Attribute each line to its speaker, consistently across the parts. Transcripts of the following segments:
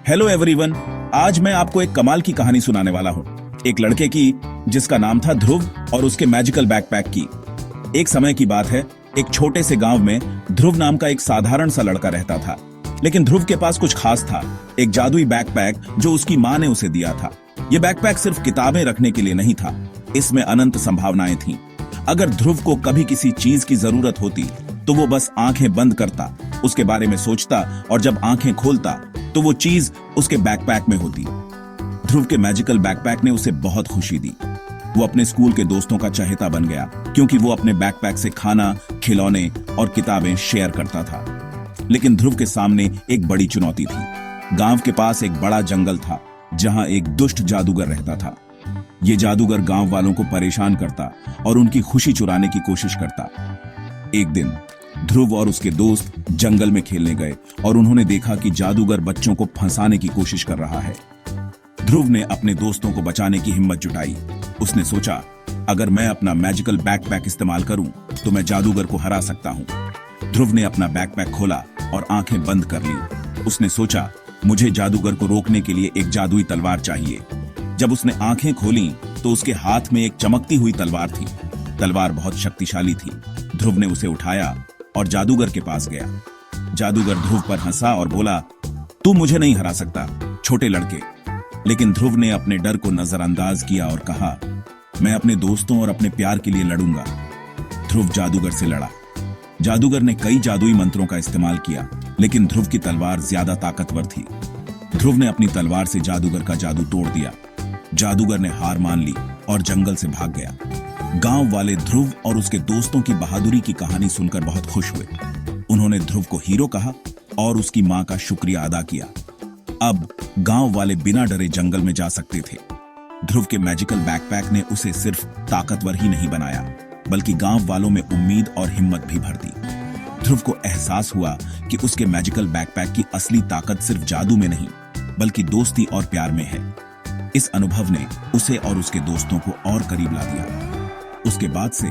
Speaker 1: Hello everyone, आज मैं आपको एक कमाल की कहानी सुनाने वाला हूँ। एक लड़के की जिसका नाम था ध्रुव और उसके मैजिकल बैकपैक की। एक समय की बात है, एक छोटे से गांव में ध्रुव नाम का एक साधारण सा लड़का रहता था। लेकिन ध्रुव के पास कुछ खास था, एक जादुई बैकपैक जो उसकी माँ ने उसे दिया था। ये बैकपैक सिर्फ किताबें रखने के लिए नहीं था, इसमें अनंत संभावनाएं थीं। अगर ध्रुव को कभी किसी चीज की जरूरत होती तो वो बस आंखें बंद करता, उसके बारे में सोचता और जब आंखें खोलता तो वो चीज उसके बैकपैक में होती। ध्रुव के मैजिकल बैकपैक ने उसे बहुत खुशी दी। वो अपने स्कूल के दोस्तों का चहेता बन गया क्योंकि वो अपने बैकपैक से खाना, खिलौने और किताबें शेयर करता था। लेकिन ध्रुव के सामने एक बड़ी चुनौती थी। गांव के पास एक बड़ा जंगल था जहां एक दुष्ट जादूगर रहता था। ये जादूगर गांव वालों को परेशान करता और उनकी खुशी चुराने की कोशिश करता। एक दिन ध्रुव और उसके दोस्त जंगल में खेलने गए और उन्होंने देखा कि जादूगर बच्चों को फंसाने की कोशिश कर रहा है। ध्रुव ने अपने दोस्तों को बचाने की हिम्मत जुटाई। उसने सोचा, अगर मैं अपना मैजिकल बैकपैक इस्तेमाल करूं तो मैं जादूगर को हरा सकता हूं। ध्रुव ने अपना बैकपैक खोला और आंखें बंद कर ली। उसने सोचा, मुझे जादूगर को रोकने के लिए एक जादुई तलवार चाहिए। जब उसने आंखें खोली तो उसके हाथ में एक चमकती हुई तलवार थी। तलवार बहुत शक्तिशाली थी। ध्रुव ने उसे उठाया और जादूगर के पास गया। जादूगर ध्रुव पर हंसा और बोला, तू मुझे नहीं हरा सकता, छोटे लड़के। लेकिन ध्रुव ने अपने डर को नजरअंदाज किया और कहा, मैं अपने दोस्तों और अपने प्यार के लिए लड़ूंगा। ध्रुव जादूगर से लड़ा। जादूगर ने कई जादुई मंत्रों का इस्तेमाल किया, लेकिन ध्रुव की तलवार ज्यादा ताकतवर थी। ध्रुव ने अपनी तलवार से जादूगर का जादू तोड़ दिया। जादूगर ने हार मान ली और जंगल से भाग गया। गांव वाले ध्रुव और उसके दोस्तों की बहादुरी की कहानी सुनकर बहुत खुश हुए। उन्होंने ध्रुव को हीरो कहा और उसकी मां का शुक्रिया अदा किया। अब गांव वाले बिना डरे जंगल में जा सकते थे। ध्रुव के मैजिकल बैकपैक ने उसे सिर्फ ताकतवर ही नहीं बनाया, बल्कि गांव वालों में उम्मीद और हिम्मत भी भर दी। ध्रुव को एहसास हुआ कि उसके मैजिकल बैकपैक की असली ताकत सिर्फ जादू में नहीं, बल्कि दोस्ती और प्यार में है। इस अनुभव ने उसे और उसके दोस्तों को और करीब ला दिया। उसके बाद से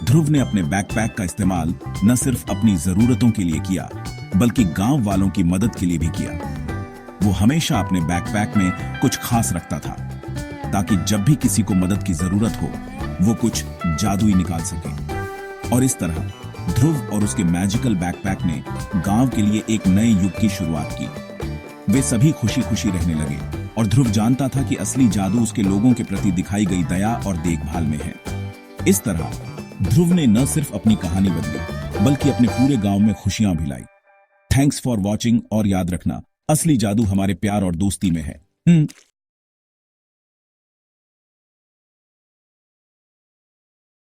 Speaker 1: ध्रुव ने अपने बैकपैक का इस्तेमाल न सिर्फ अपनी जरूरतों के लिए किया, बल्कि गांव वालों की मदद के लिए भी किया। वो हमेशा अपने बैकपैक में कुछ खास रखता था, ताकि जब भी किसी को मदद की जरूरत हो, वो कुछ जादुई निकाल सके। और इस तरह ध्रुव और उसके मैजिकल बैकपैक ने गांव के लिए एक नए युग की शुरुआत की। वे सभी खुशी खुशी रहने लगे और ध्रुव जानता था कि असली जादू उसके लोगों के प्रति दिखाई गई दया और देखभाल में है। इस तरह ध्रुव ने न सिर्फ अपनी कहानी बदली, बल्कि अपने पूरे गांव में खुशियां भी लाई। थैंक्स फॉर वॉचिंग, और याद रखना, असली जादू हमारे प्यार और दोस्ती में है।